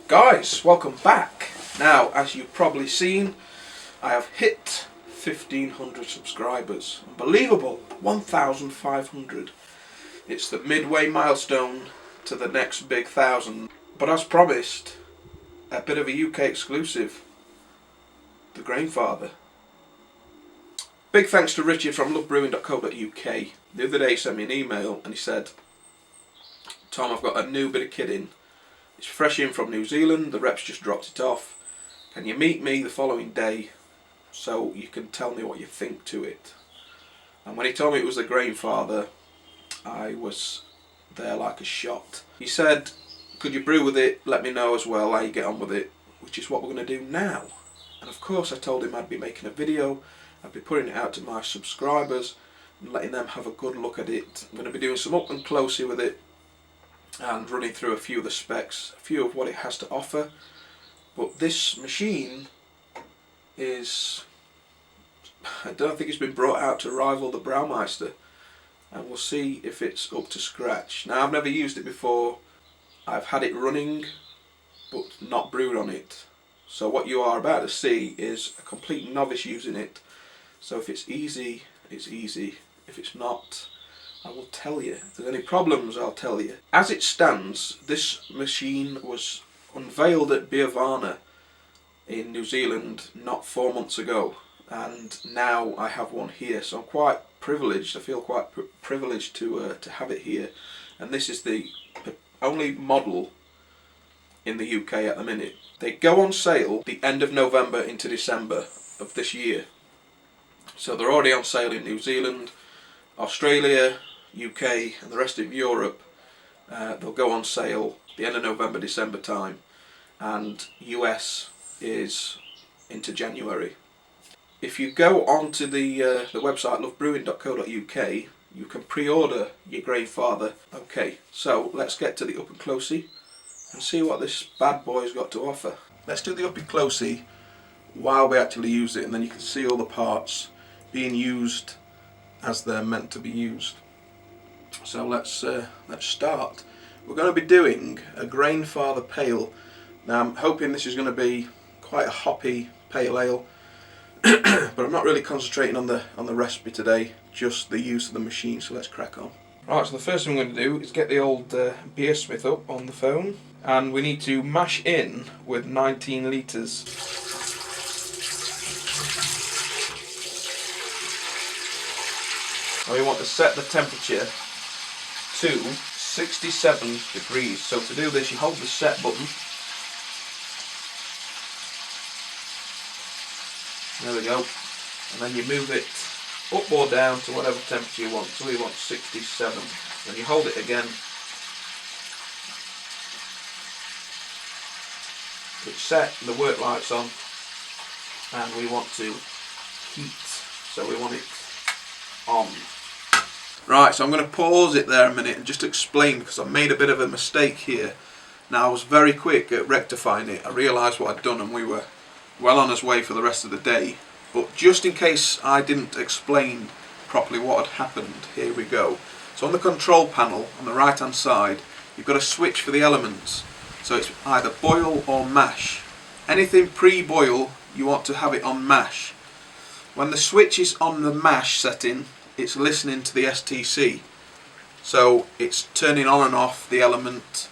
Guys, welcome back. Now, as you've probably seen, I have hit 1,500 subscribers. Unbelievable, 1,500. It's the midway milestone to the next big 1,000. But as promised, a bit of a UK exclusive, the GrainFather. Big thanks to Richard from lovebrewing.co.uk. The other day he sent me an email and he said, Tom, I've got a new bit of kit in. It's fresh in from New Zealand, the reps just dropped it off. Can you meet me the following day so you can tell me what you think to it? And when he told me it was the GrainFather, I was there like a shot. He said, could you brew with it, let me know as well how you get on with it, which is what we're going to do now. And of course I told him I'd be making a video, I'd be putting it out to my subscribers and letting them have a good look at it. I'm going to be doing some up and closey with it and running through a few of the specs, a few of what it has to offer. But this machine is, I don't think it's been brought out to rival the Brewmeister, and we'll see if it's up to scratch. Now, I've never used it before. I've had it running but not brewed on it, so what you are about to see is a complete novice using it. So if it's easy, it's easy. If it's not, I will tell you. If there's any problems, I'll tell you. As it stands, this machine was unveiled at Beervana in New Zealand not 4 months ago, and now I have one here, so I'm quite privileged. I feel quite privileged to have it here, and this is the only model in the UK at the minute. They go on sale the end of November into December of this year, so they're already on sale in New Zealand, Australia, UK and the rest of Europe. They'll go on sale the end of November, December time, and US is into January. If you go onto the website lovebrewing.co.uk, you can pre-order your GrainFather. Okay, so let's get to the up and closey and see what this bad boy's got to offer. Let's do the up and closey while we actually use it, and then you can see all the parts being used as they're meant to be used. So let's start. We're going to be doing a GrainFather pale. Now I'm hoping this is going to be quite a hoppy pale ale, but I'm not really concentrating on the recipe today, just the use of the machine. So let's crack on. Right, so the first thing we're going to do is get the old beersmith up on the phone, and we need to mash in with 19 litres. And we want to set the temperature to 67 degrees. So to do this, you hold the set button. There we go. And then you move it up or down to whatever temperature you want. So we want 67. Then you hold it again. It's set, the work light's on, and we want to heat. So we want it on. Right, so I'm going to pause it there a minute and just explain, because I made a bit of a mistake here. Now, I was very quick at rectifying it. I realised what I'd done and we were well on his way for the rest of the day. But just in case I didn't explain properly what had happened, here we go. So on the control panel on the right hand side, you've got a switch for the elements. So it's either boil or mash. Anything pre-boil, you want to have it on mash. When the switch is on the mash setting, it's listening to the STC. So it's turning on and off the element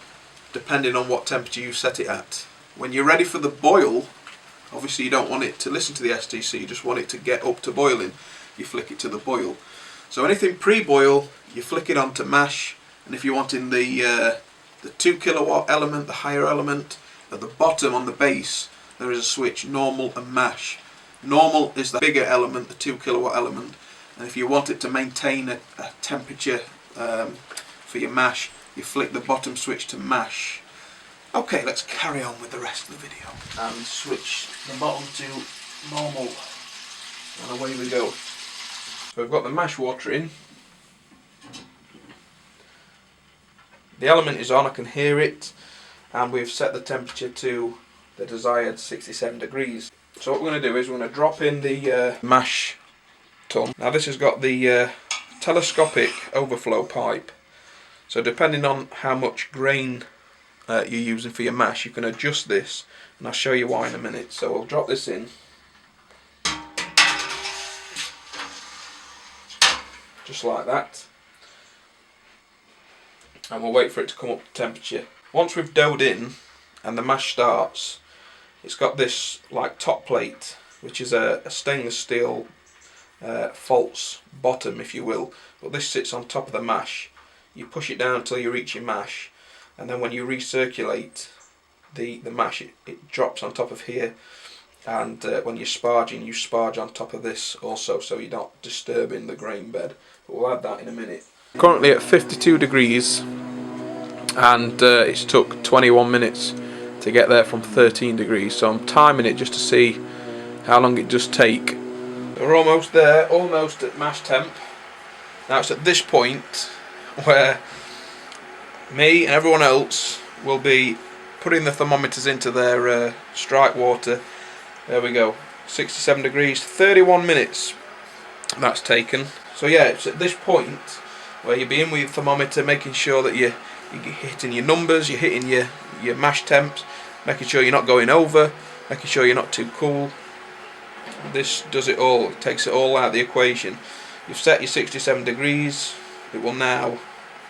depending on what temperature you set it at. When you're ready for the boil, obviously you don't want it to listen to the STC, you just want it to get up to boiling. You flick it to the boil. So anything pre-boil, you flick it on to mash, and if you're wanting the 2 kilowatt element, the higher element, at the bottom on the base there is a switch, normal and mash. Normal is the bigger element, the 2 kilowatt element, and if you want it to maintain a temperature for your mash, you flick the bottom switch to mash. Okay, let's carry on with the rest of the video. And switch the bottom to normal, and away we go. So we've got the mash water in, the element is on, I can hear it, and we've set the temperature to the desired 67 degrees. So what we're going to do is we're going to drop in the mash tun. Now this has got the telescopic overflow pipe, so depending on how much grain you're using for your mash, you can adjust this, and I'll show you why in a minute. So we'll drop this in, just like that, and we'll wait for it to come up to temperature. Once we've doughed in and the mash starts, it's got this like top plate, which is a stainless steel false bottom, if you will, but this sits on top of the mash. You push it down until you reach your mash, and then when you recirculate the mash, it drops on top of here, and when you're sparging, you sparge on top of this also, so you're not disturbing the grain bed. But we'll add that in a minute. Currently at 52 degrees, and it's took 21 minutes to get there from 13 degrees, so I'm timing it just to see how long it does take. We're almost there, almost at mash temp. Now it's at this point where me and everyone else will be putting the thermometers into their strike water. There we go, 67 degrees, 31 minutes that's taken. So yeah, it's at this point where you'll be in with your thermometer, making sure that you're hitting your numbers, you're hitting your mash temps, making sure you're not going over, making sure you're not too cool. This does it all, it takes it all out of the equation. You've set your 67 degrees, it will now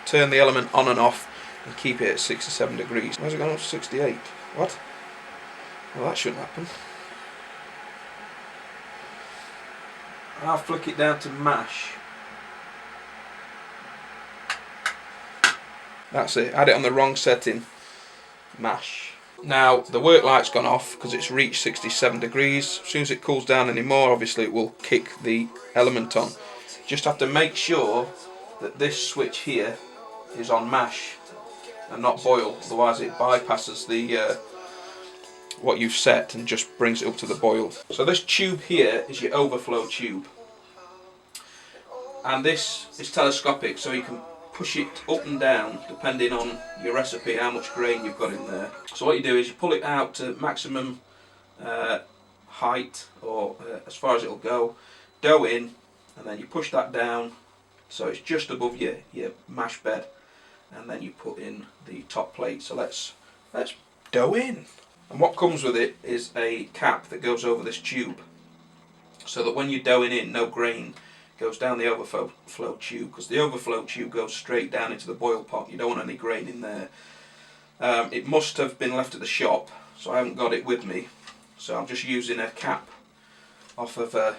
turn the element on and off and keep it at 67 degrees. Where's it gone up to 68? What? Well, that shouldn't happen. I'll flick it down to mash. That's it, I had it on the wrong setting. Mash. Now the work light's gone off because it's reached 67 degrees. As soon as it cools down anymore, obviously it will kick the element on. Just have to make sure that this switch here is on mash and not boil, otherwise it bypasses the what you've set and just brings it up to the boil. So this tube here is your overflow tube, and this is telescopic, so you can push it up and down depending on your recipe, how much grain you've got in there. So what you do is you pull it out to maximum height, or as far as it'll go, dough in, and then you push that down so it's just above your mash bed, and then you put in the top plate. So let's dough in. And what comes with it is a cap that goes over this tube, so that when you're doughing in, no grain goes down the overflow tube, because the overflow tube goes straight down into the boil pot. You don't want any grain in there. It must have been left at the shop, so I haven't got it with me, so I'm just using a cap off of a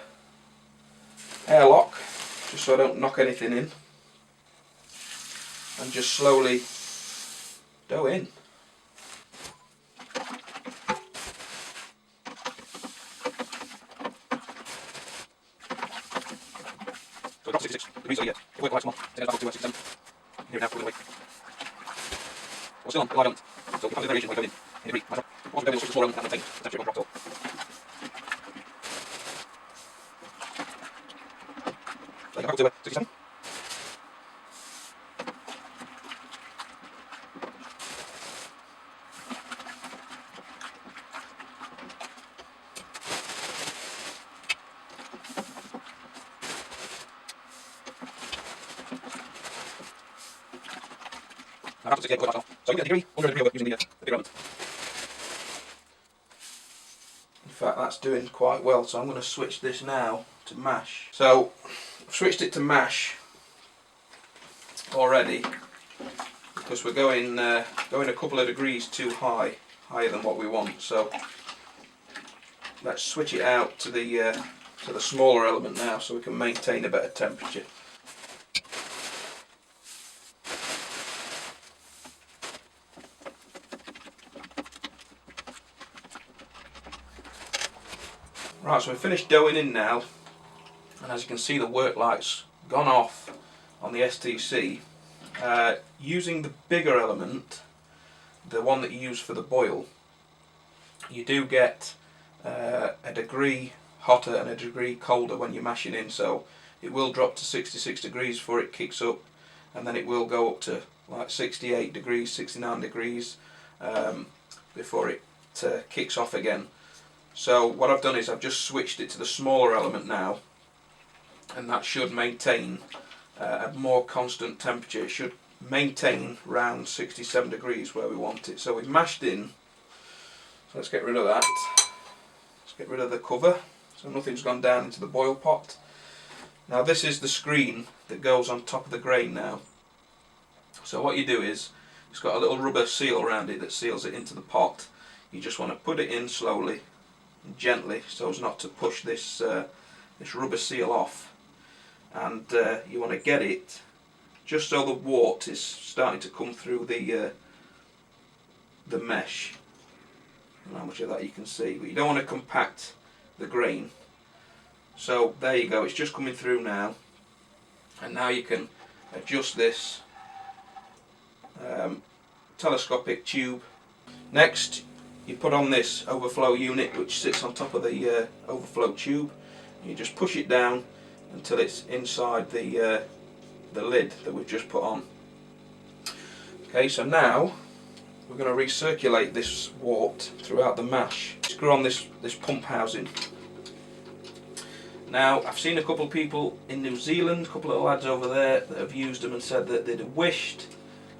airlock, just so I don't knock anything in, and just slowly dough in. So it's 66 degrees, so yeah, the work light's on, it's back up to 67. Here now, we're away. We're still on, live element, so we can't do variation when we go in degree. Once we go in, we'll switch to 4 element and maintain the temperature won't drop at all. So back up to 67. Now that's 68, so you get a degree, under a degree over using the bigger element. In fact, that's doing quite well, so I'm going to switch this now to mash. So I've switched it to mash already, because we're going a couple of degrees too higher than what we want. So let's switch it out to the smaller element now, so we can maintain a better temperature. Right, so we've finished doughing in now, and as you can see, the work light's gone off on the STC. Using the bigger element, the one that you use for the boil, you do get a degree hotter and a degree colder when you're mashing in, so it will drop to 66 degrees before it kicks up, and then it will go up to like 68 degrees, 69 degrees before it kicks off again. So what I've done is I've just switched it to the smaller element now, and that should maintain a more constant temperature. It should maintain around 67 degrees where we want it. So we've mashed in, so let's get rid of that. Let's get rid of the cover so nothing's gone down into the boil pot. Now this is the screen that goes on top of the grain now. So what you do is, it's got a little rubber seal around it that seals it into the pot. You just want to put it in slowly and gently so as not to push this rubber seal off, and you want to get it just so the wort is starting to come through the mesh. And how much of that you can see, but you don't want to compact the grain. So there you go, it's just coming through now, and now you can adjust this telescopic tube. Next, you put on this overflow unit which sits on top of the overflow tube. You just push it down until it's inside the lid that we've just put on. Okay, so now we're going to recirculate this wort throughout the mash. Screw on this pump housing. Now, I've seen a couple of people in New Zealand, a couple of lads over there that have used them and said that they'd have wished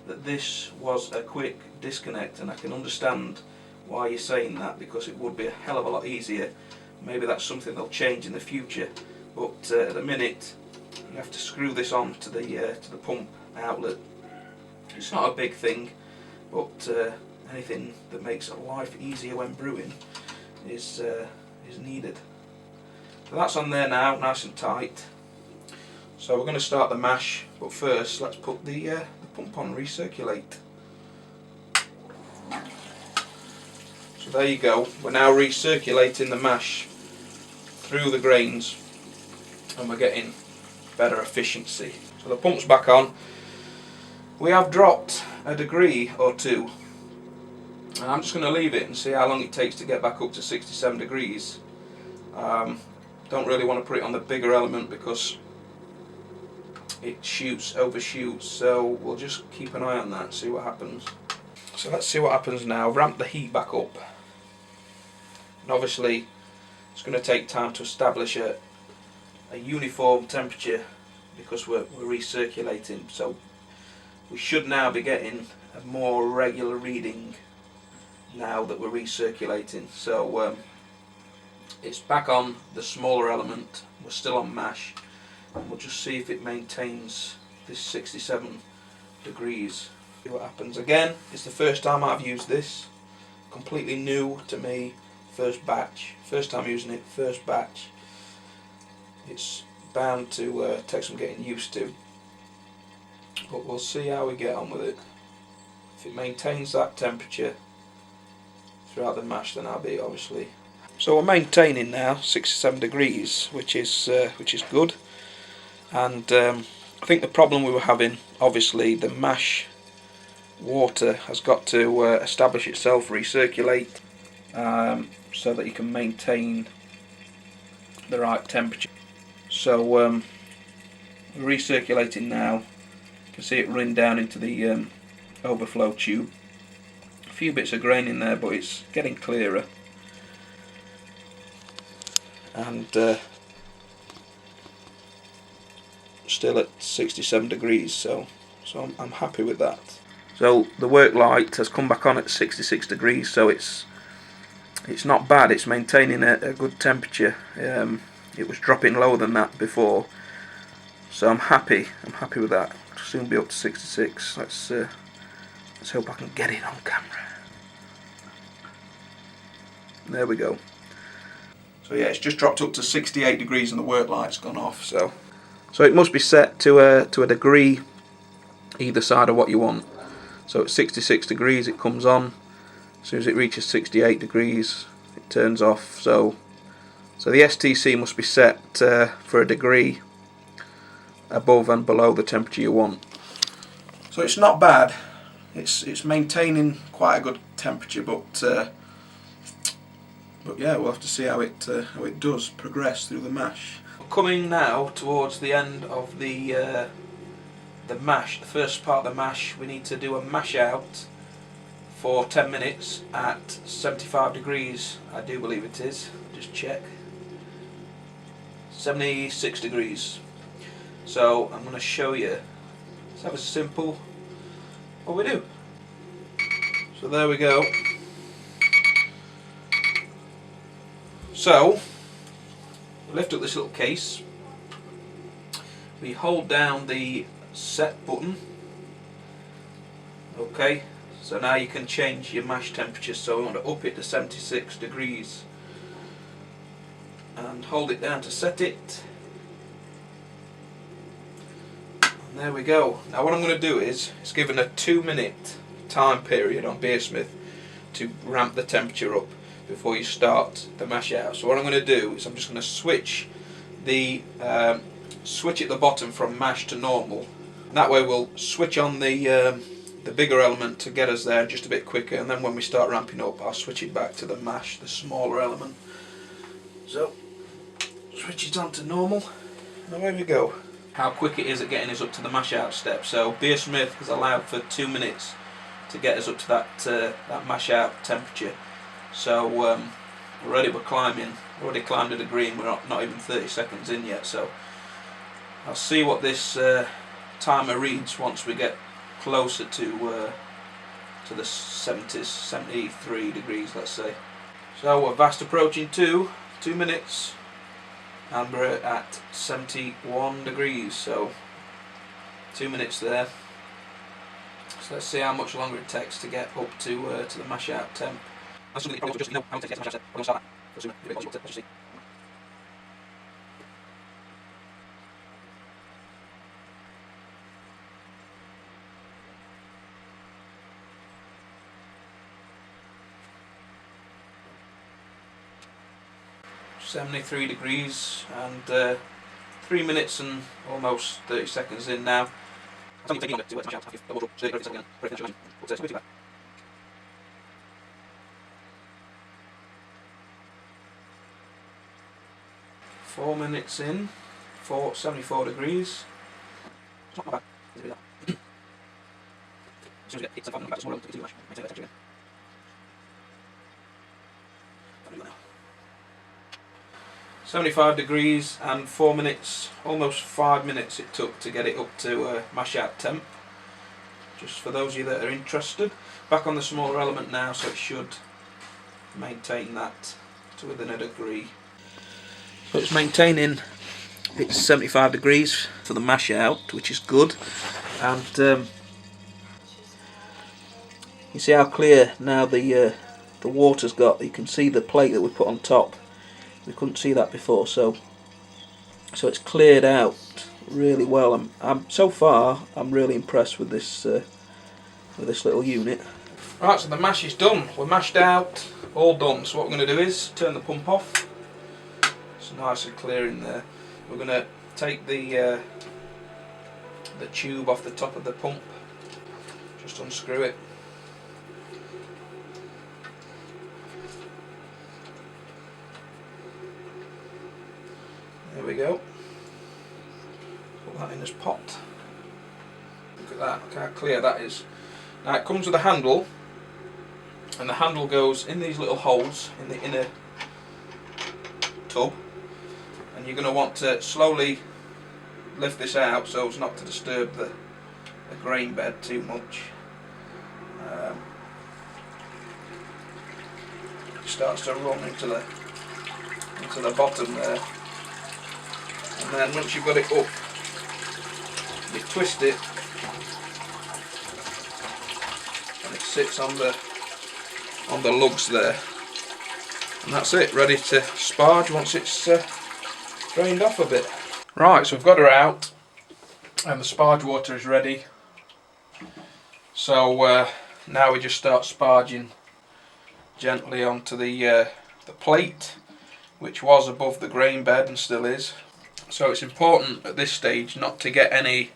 that this was a quick disconnect, and I can understand why you're saying that, because it would be a hell of a lot easier. Maybe that's something they'll change in the future, but at the minute you have to screw this on to the pump outlet. It's not a big thing, but anything that makes life easier when brewing is needed. So that's on there now, nice and tight. So we're going to start the mash, but first let's put the pump on, recirculate. So there you go, we're now recirculating the mash through the grains, and we're getting better efficiency. So the pump's back on. We have dropped a degree or two, and I'm just going to leave it and see how long it takes to get back up to 67 degrees. Don't really want to put it on the bigger element because it overshoots, so we'll just keep an eye on that and see what happens. So let's see what happens now. Ramp the heat back up, and obviously it's going to take time to establish a uniform temperature because we're recirculating, so we should now be getting a more regular reading now that we're recirculating. So it's back on the smaller element, we're still on mash, and we'll just see if it maintains this 67 degrees. See what happens. Again, it's the first time I've used this, completely new to me, first time using it, first batch. It's bound to take some getting used to, but we'll see how we get on with it. If it maintains that temperature throughout the mash, then I'll be obviously. So we're maintaining now 67 degrees, which is good. And I think the problem we were having, obviously, the mash water has got to establish itself, recirculate, so that you can maintain the right temperature. So we're recirculating now. You can see it running down into the overflow tube. A few bits of grain in there, but it's getting clearer. And still at 67 degrees, so I'm happy with that. So the work light has come back on at 66 degrees, so it's not bad. It's maintaining a good temperature. It was dropping lower than that before, so I'm happy with that. It'll soon be up to 66. Let's hope I can get it on camera. There we go. So yeah, it's just dropped up to 68 degrees and the work light's gone off. So it must be set to a degree either side of what you want. So at 66 degrees it comes on. As soon as it reaches 68 degrees it turns off. So the STC must be set for a degree above and below the temperature you want. So it's not bad. It's maintaining quite a good temperature, but yeah, we'll have to see how it does progress through the mash. We're coming now towards the end of the the mash, the first part of the mash, we need to do a mash out for 10 minutes at 75 degrees. I do believe it is. Just check. 76 degrees. So I'm going to show you. It's ever simple what we do. So there we go. So we lift up this little case. We hold down the set button. Okay. So now you can change your mash temperature. So we want to up it to 76 degrees. And hold it down to set it. And there we go. Now what I'm going to do is, it's given a 2-minute time period on Beersmith to ramp the temperature up before you start the mash out. So what I'm going to do is I'm just going to switch the switch at the bottom from mash to normal. And that way we'll switch on the bigger element to get us there just a bit quicker, and then when we start ramping up I'll switch it back to the mash, the smaller element. So switch it on to normal, and away we go. How quick it is at getting us up to the mash out step. So Beersmith has allowed for 2 minutes to get us up to that mash out temperature. So already we're climbing, already climbed a degree, and we're not even 30 seconds in yet. So I'll see what this timer reads once we get closer to the 70s, 73 degrees, let's say. So we're fast approaching 2 minutes, and we're at 71 degrees. So 2 minutes there. So let's see how much longer it takes to get up to the mash out temp. That's something that you probably just know how long it takes to get to the mash out temp. We're going to start that sooner. Let's just see. .73 degrees, and 3 minutes and almost 30 seconds in now. 4 minutes in, 74 degrees. It's not bad. As soon as we get 8, 7, 5, back to small, continue mash. Maintain that temperature again. I'll do that now. 75 degrees and 4 minutes, almost 5 minutes it took to get it up to mash out temp. Just for those of you that are interested. Back on the smaller element now, so it should maintain that to within a degree. So it's maintaining its 75 degrees for the mash out, which is good. And you see how clear now the water's got. You can see the plate that we put on top. We couldn't see that before, so it's cleared out really well. So far I'm really impressed with this little unit. Right, so the mash is done. We're mashed out, all done. So what we're going to do is turn the pump off. It's nice and clear in there. We're going to take the tube off the top of the pump. Just unscrew it. There we go. Put that in as pot. Look at that, look how clear that is. Now it comes with a handle, and the handle goes in these little holes in the inner tub, and you're going to want to slowly lift this out so as not to disturb the grain bed too much. It starts to run into the bottom there. And then once you've got it up, you twist it, and it sits on the lugs there, and that's it, ready to sparge once it's drained off a bit. Right, so we've got her out, and the sparge water is ready. So now we just start sparging gently onto the plate, which was above the grain bed and still is. So it's important at this stage not to get any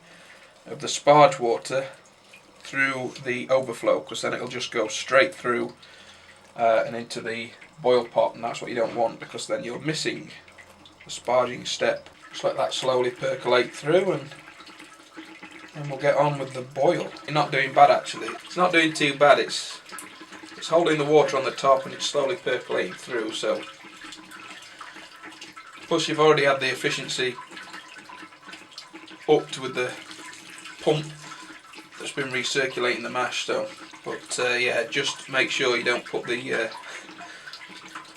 of the sparge water through the overflow, because then it'll just go straight through and into the boil pot, and that's what you don't want, because then you're missing the sparging step. Just let that slowly percolate through, and and we'll get on with the boil. You're not doing bad actually. It's not doing too bad. It's holding the water on the top and it's slowly percolating through. So, plus you've already had the efficiency upped with the pump that's been recirculating the mash. So, but yeah, just make sure you don't put the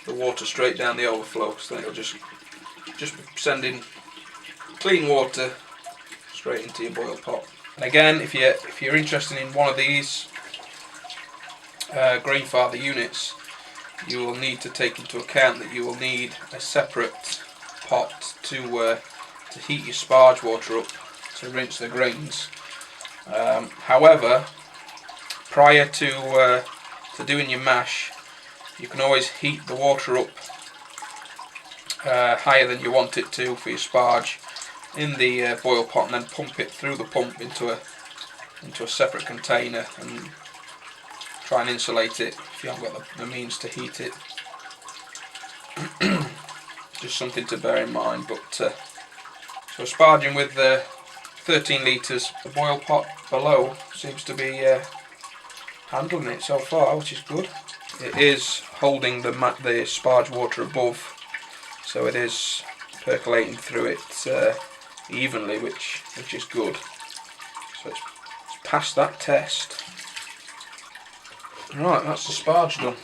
water straight down the overflow, because then it'll just be sending clean water straight into your boil pot. And again, if you're interested in one of these GrainFather units, you will need to take into account that you will need a separate pot to heat your sparge water up to rinse the grains. However, prior to doing your mash, you can always heat the water up higher than you want it to for your sparge in the boil pot, and then pump it through the pump into a separate container and try and insulate it if you haven't got the means to heat it. Just something to bear in mind. But so sparging with 13 litres, the boil pot below seems to be handling it so far, which is good. It is holding the sparge water above, so it is percolating through it evenly, which is good. So it's passed that test. Right, that's the sparge done.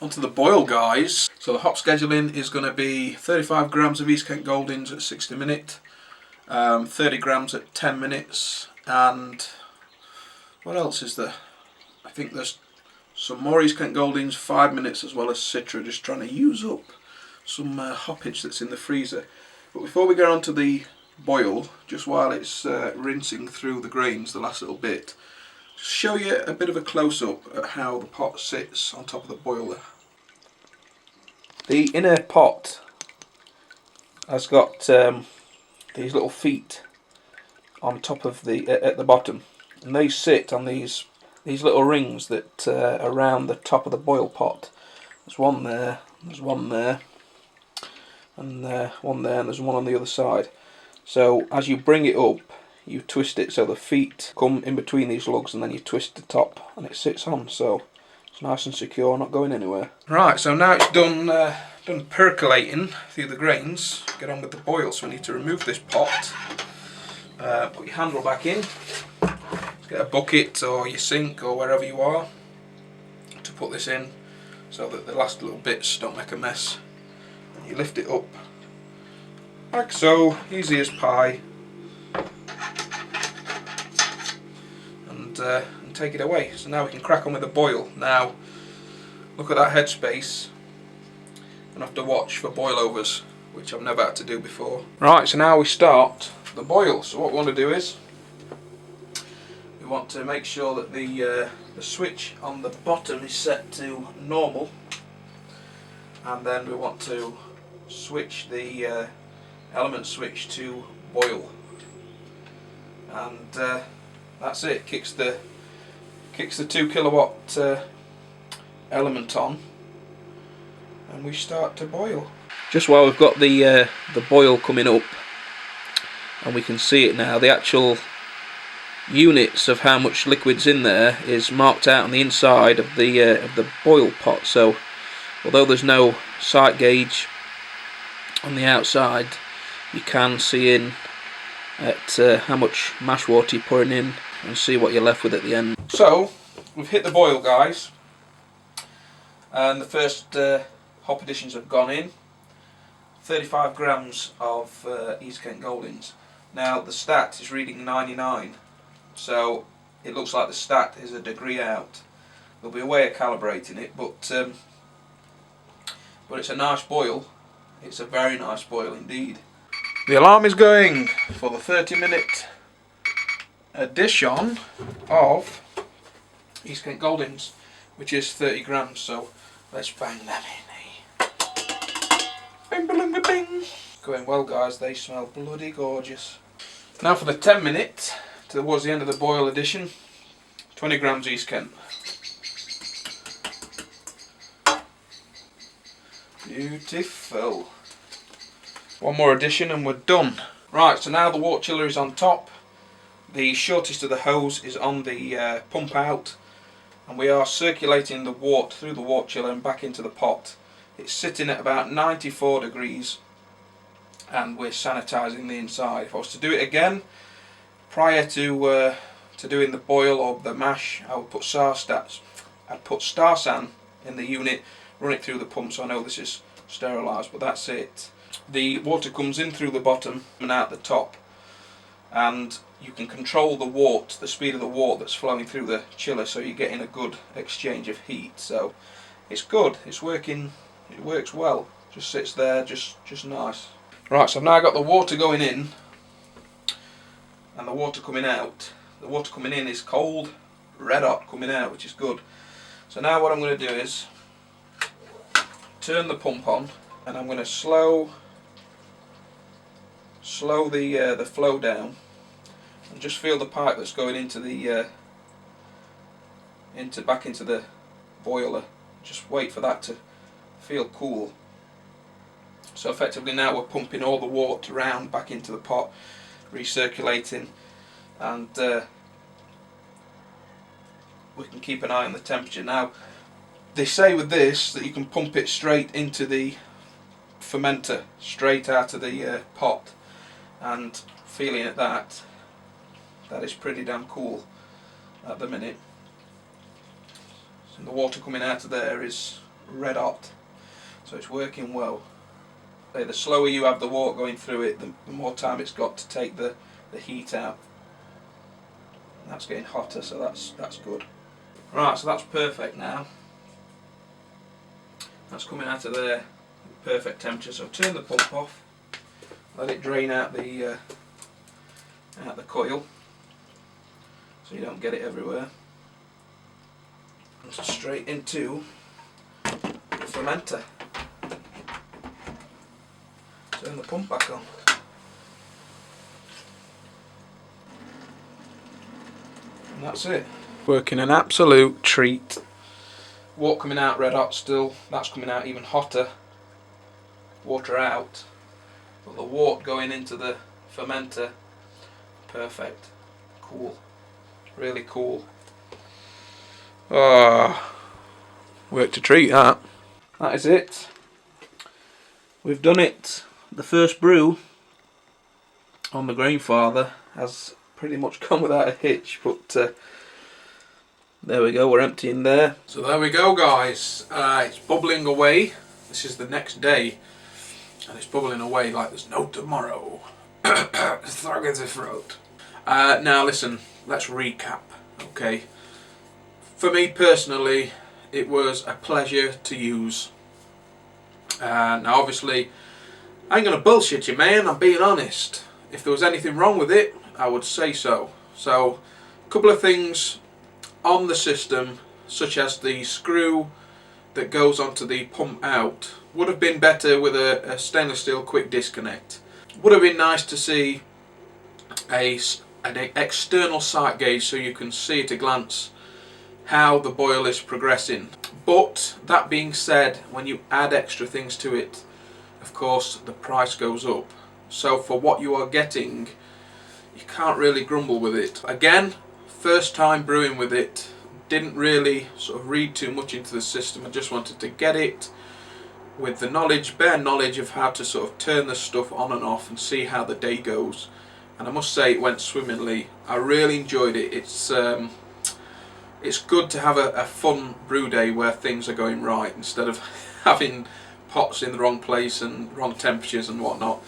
Onto the boil, guys. So the hop scheduling is going to be 35 grams of East Kent Goldings at 60 minutes, 30 grams at 10 minutes, and what else is there? I think there's some more East Kent Goldings, 5 minutes, as well as Citra, just trying to use up some hoppage that's in the freezer. But before we get on to the boil, just while it's rinsing through the grains, the last little bit, just show you a bit of a close-up at how the pot sits on top of the boiler. The inner pot has got these little feet on top of at the bottom, and they sit on these little rings that are around the top of the boil pot. There's one there, there's one there, and one there, and there's one on the other side. So as you bring it up, you twist it so the feet come in between these lugs, and then you twist the top and it sits on, so it's nice and secure, not going anywhere. Right, so now it's done percolating through the grains. Get on with the boil. So we need to remove this pot, put your handle back in, get a bucket or your sink or wherever you are to put this in, so that the last little bits don't make a mess. And you lift it up like so, easy as pie, and take it away. So now we can crack on with the boil. Now look at that headspace. I'm going to have to watch for boilovers, which I've never had to do before. Right, so now we start the boil. So what we want to do is we want to make sure that the switch on the bottom is set to normal, and then we want to switch the element switch to boil, and that's it. Kicks the 2 kilowatt element on, and we start to boil. Just while we've got the boil coming up, and we can see it now, the actual units of how much liquid's in there is marked out on the inside of the boil pot. So although there's no sight gauge on the outside, you can see in at how much mash water you're pouring in, and see what you're left with at the end. So we've hit the boil, guys, and the first hop additions have gone in. 35 grams of East Kent Goldings. Now the stat is reading 99, so it looks like the stat is a degree out. There'll be a way of calibrating it, but it's a nice boil. It's a very nice boil indeed. The alarm is going for the 30-minute addition of East Kent Goldings, which is 30 grams. So let's bang them in. Bing, bing, bing, bing. Going well, guys. They smell bloody gorgeous. Now for the 10-minute towards the end of the boil addition. 20 grams East Kent. Beautiful. One more addition and we're done. Right, so now the water chiller is on top. The shortest of the hose is on the pump out, and we are circulating the wort through the wort chiller and back into the pot. It's sitting at about 94 degrees, and we're sanitising the inside. If I was to do it again, prior to doing the boil or the mash, I would put I'd put Star San in the unit, run it through the pump so I know this is sterilised, but that's it. The water comes in through the bottom and out the top, and you can control the wort, the speed of the wort that's flowing through the chiller, so you're getting a good exchange of heat. So it's good, it's working, it works well, just sits there, just nice. Right, so I've now got the water going in and the water coming out. The water coming in is cold, red hot coming out, which is good. So now what I'm going to do is turn the pump on, and I'm going to slow the flow down, and just feel the pipe that's going into the back into the boiler. Just wait for that to feel cool. So effectively now we're pumping all the water around back into the pot, recirculating, and we can keep an eye on the temperature. Now they say with this that you can pump it straight into the fermenter, straight out of the pot, and feeling at that is pretty damn cool at the minute. So the water coming out of there is red hot, so it's working well. The slower you have the water going through it, the more time it's got to take the heat out. And that's getting hotter, so that's good. Right, so that's perfect now. That's coming out of there, perfect temperature. So turn the pump off, let it drain out the coil, so you don't get it everywhere. And straight into the fermenter. Turn the pump back on. And that's it. Working an absolute treat. Wort coming out red hot still, that's coming out even hotter. Water out, but the wort going into the fermenter, perfect. Cool. Really cool. Ah, worked a treat that. That is it. We've done it. The first brew on the GrainFather has pretty much gone without a hitch, but there we go, we're emptying there. So there we go, guys. It's bubbling away. This is the next day, and it's bubbling away like there's no tomorrow. Frog in the throat. Now listen, let's recap, okay? For me personally, it was a pleasure to use. Now obviously, I ain't gonna bullshit you, man, I'm being honest. If there was anything wrong with it, I would say so. So, a couple of things on the system, such as the screw that goes onto the pump out, would have been better with a stainless steel quick disconnect. Would have been nice to see an external sight gauge so you can see at a glance how the boil is progressing. But that being said, when you add extra things to it, of course the price goes up. So for what you are getting, you can't really grumble with it. Again, first time brewing with it, didn't really sort of read too much into the system. I just wanted to get it with the knowledge, bare knowledge of how to sort of turn the stuff on and off and see how the day goes. And I must say it went swimmingly. I really enjoyed it. It's good to have a fun brew day where things are going right instead of having pots in the wrong place and wrong temperatures and whatnot.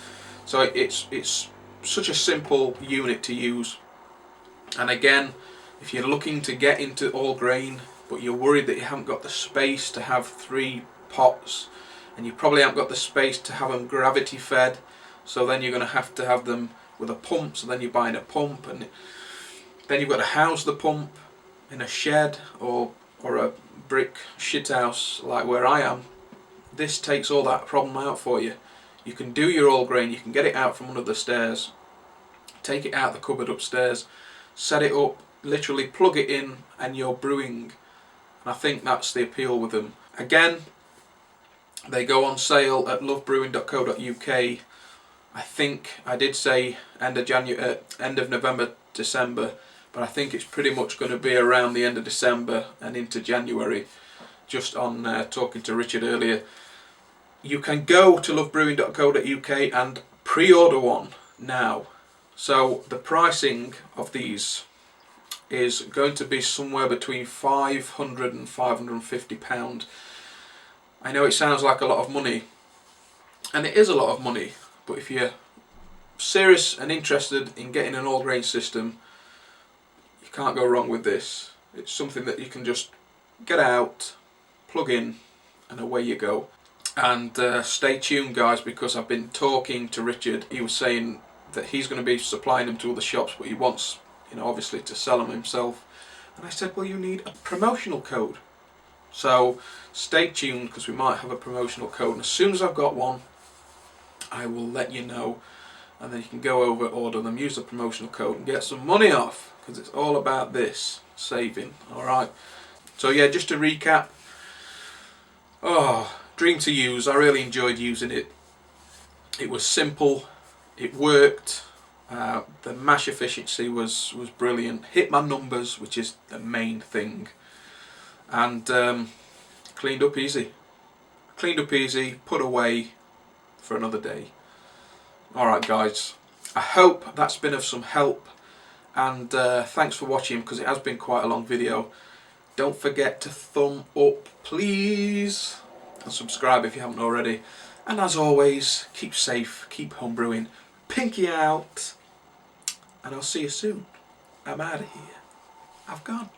So it's such a simple unit to use. And again, if you're looking to get into all grain but you're worried that you haven't got the space to have 3 pots, and you probably haven't got the space to have them gravity fed, so then you're going to have them with a pump, so then you're buying a pump, and then you've got to house the pump in a shed or a brick shithouse like where I am. This takes all that problem out for you. You can do your all grain, you can get it out from under the stairs, take it out the cupboard upstairs, set it up, literally plug it in, and you're brewing. And I think that's the appeal with them. Again, they go on sale at lovebrewing.co.uk, I think I did say end of November, December, but I think it's pretty much going to be around the end of December and into January. Just on talking to Richard earlier, you can go to lovebrewing.co.uk and pre-order one now. So the pricing of these is going to be somewhere between £500 and £550. I know it sounds like a lot of money, and it is a lot of money, but if you're serious and interested in getting an all grain system, you can't go wrong with this. It's something that you can just get out, plug in, and away you go. And stay tuned, guys, because I've been talking to Richard. He was saying that he's going to be supplying them to other shops, but he wants, obviously to sell them himself. And I said, well, you need a promotional code. So stay tuned, because we might have a promotional code. And as soon as I've got one, I will let you know. And then you can go over, order them, use the promotional code and get some money off, because it's all about this, saving. Alright. So yeah, just to recap. Dream to use. I really enjoyed using it. It was simple. It worked. The mash efficiency was brilliant. Hit my numbers, which is the main thing. And cleaned up easy. Put away for another day. Alright guys, I hope that's been of some help, and thanks for watching, because it has been quite a long video. Don't forget to thumb up please, and subscribe if you haven't already. And as always, keep safe, keep homebrewing, pinky out, and I'll see you soon. I'm out of here. I've gone.